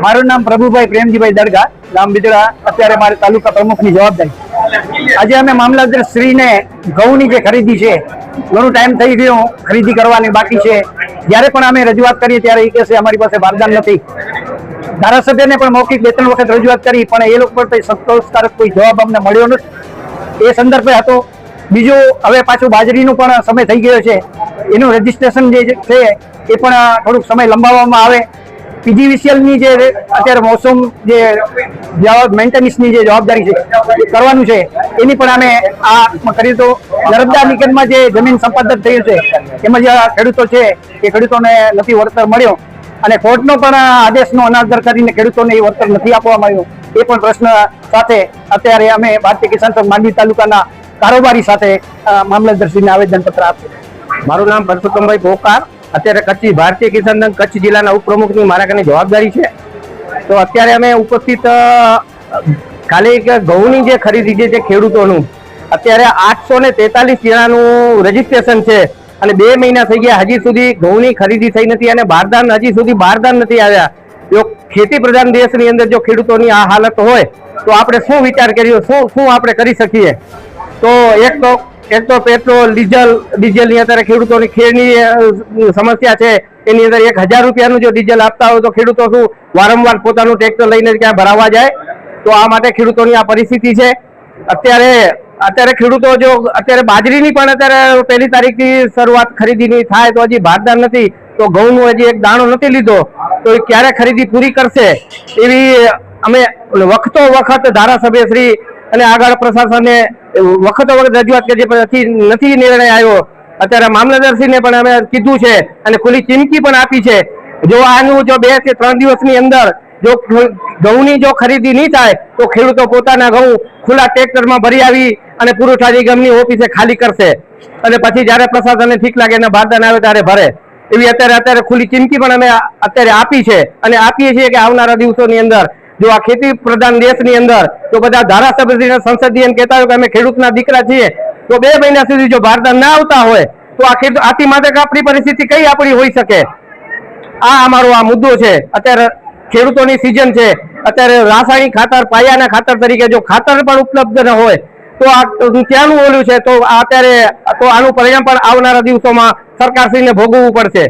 મારું નામ પ્રભુભાઈ પ્રેમજીભાઈ દડગા, ગામ બિદડા. અત્યારે મારે તાલુકા પ્રમુખની જવાબદારી. આજે અમે મામલતદાર શ્રીને ઘઉંની જે ખરીદી છે, ઘણું ટાઈમ થઈ ગયો, ખરીદી કરવાની બાકી છે. જ્યારે પણ અમે રજૂઆત કરીએ ત્યારે એ કહે છે અમારી પાસે બારદાન નથી. ધારાસભ્યને પણ મૌખિક 2-3 વખત રજૂઆત કરી, પણ એ લોકો પર સંતોષકારક કોઈ જવાબ અમને મળ્યો નથી. એ સંદર્ભે હતો. બીજું, હવે પાછું બાજરીનું પણ સમય થઈ ગયો છે, એનું રજીસ્ટ્રેશન જે છે એ પણ થોડુંક સમય લંબાવવામાં આવે. પીજીવીસીએલની જે અત્યારે મોસમ જે મેન્ટેનન્સની જે જવાબદારી છે કરવાનું છે, એની પણ અમે આ કરીએ તો નર્મદા નિગમમાં જે જમીન સંપાદન થયું છે એમાં જે ખેડૂતો છે એ ખેડૂતોને નથી વળતર મળ્યો, અને કોર્ટનો પણ આદેશનો અનાદર કરીને ખેડૂતોને એ વળતર નથી આપવામાં આવ્યું. એ પણ પ્રશ્ન સાથે અત્યારે અમે ભારતીય કિસાન સંઘ માંડવી તાલુકાના કારોબારી સાથે મામલતદારશ્રીને આવેદનપત્ર આપ્યું. મારું નામ પરસોત્તમભાઈ પોકાર. અત્યારે કચ્છી ભારતીય કિસાન સંઘ કચ્છ જિલ્લાના ઉપપ્રમુખની મારા કને જવાબદારી છે. તો અત્યારે અમે ઉપસ્થિત ખાલી ઘઉંની જે ખરીદી છે ખેડૂતોનું અત્યારે 843 જણાનું રજીસ્ટ્રેશન છે, અને 2 મહિના થઈ ગયા, હજી સુધી ઘઉંની ખરીદી થઈ નથી, અને બારદાન હજી સુધી બારદાન નથી આવ્યા. જો ખેતી પ્રધાન દેશની અંદર જો ખેડૂતોની આ હાલત હોય તો આપણે શું વિચાર કર્યો, શું આપણે કરી શકીએ? તો એક તો પેટ્રોલ ડીઝલની અત્યારે ખેડૂતોની ખેડની સમસ્યા છે. એની અંદર 1000 રૂપિયાનું જો ડીઝલ આપતા હોય તો ખેડૂતો શું વારંવાર પોતાનું ટ્રેક્ટર લઈને ક્યાં ભરાવા જાય? તો આ માટે ખેડૂતોની આ પરિસ્થિતિ છે. અત્યારે ખેડૂતો જો અત્યારે બાજરીની પણ અત્યારે 1 તારીખથી શરૂઆત ખરીદીની થાય તો હજી બારદાન નથી, તો ઘઉંનું હજી એક દાણો નથી લીધો, તો એ ક્યારે ખરીદી પૂરી કરશે એવી અમે વખતો વખત ધારાસભ્ય શ્રી અને આગળ પ્રશાસનને વખતો વખત રજૂઆત કરી, પણ નથી નિર્ણય આવ્યો. અત્યારે મામલતદારશ્રીને પણ અમે કીધું છે અને ખુલ્લી ચીમકી પણ આપી છે. જો આનું જો 2 કે 3 દિવસની અંદર જો ઘઉંની જો ખરીદી નહીં થાય તો ખેડૂતો પોતાના ઘઉં ખુલ્લા ટ્રેક્ટરમાં ભરી આવી અને પુરવઠા નિગમની ઓફિસે ખાલી કરશે, અને પછી જ્યારે પ્રશાસનને ઠીક લાગે અને બારદાન આવે ત્યારે ભરે. એવી અત્યારે ખુલ્લી ચીમકી પણ અમે અત્યારે આપી છે, અને આપીએ છીએ કે આવનારા દિવસોની અંદર જો આ ખેતી પ્રધાન દેશની અંદર જો બધા ધારાસભ્ય સંસદીય કહેતા હોય કે અમે ખેડૂતના દીકરા છીએ, તો 2 મહિના સુધી જો બારદાન ના આવતા હોય તો આથી માટે આપણી પરિસ્થિતિ કઈ આપણી હોઈ શકે? આ અમારો આ મુદ્દો છે. અત્યારે ખેડૂતોની સિઝન છે, અત્યારે રાસાયણિક ખાતર, પાયાના ખાતર તરીકે જો ખાતર પણ ઉપલબ્ધ ન હોય તો આ ક્યાંનું ઓલું છે? તો અત્યારે તો આનું પરિણામ પણ આવનારા દિવસોમાં સરકારશ્રીને ભોગવવું પડશે.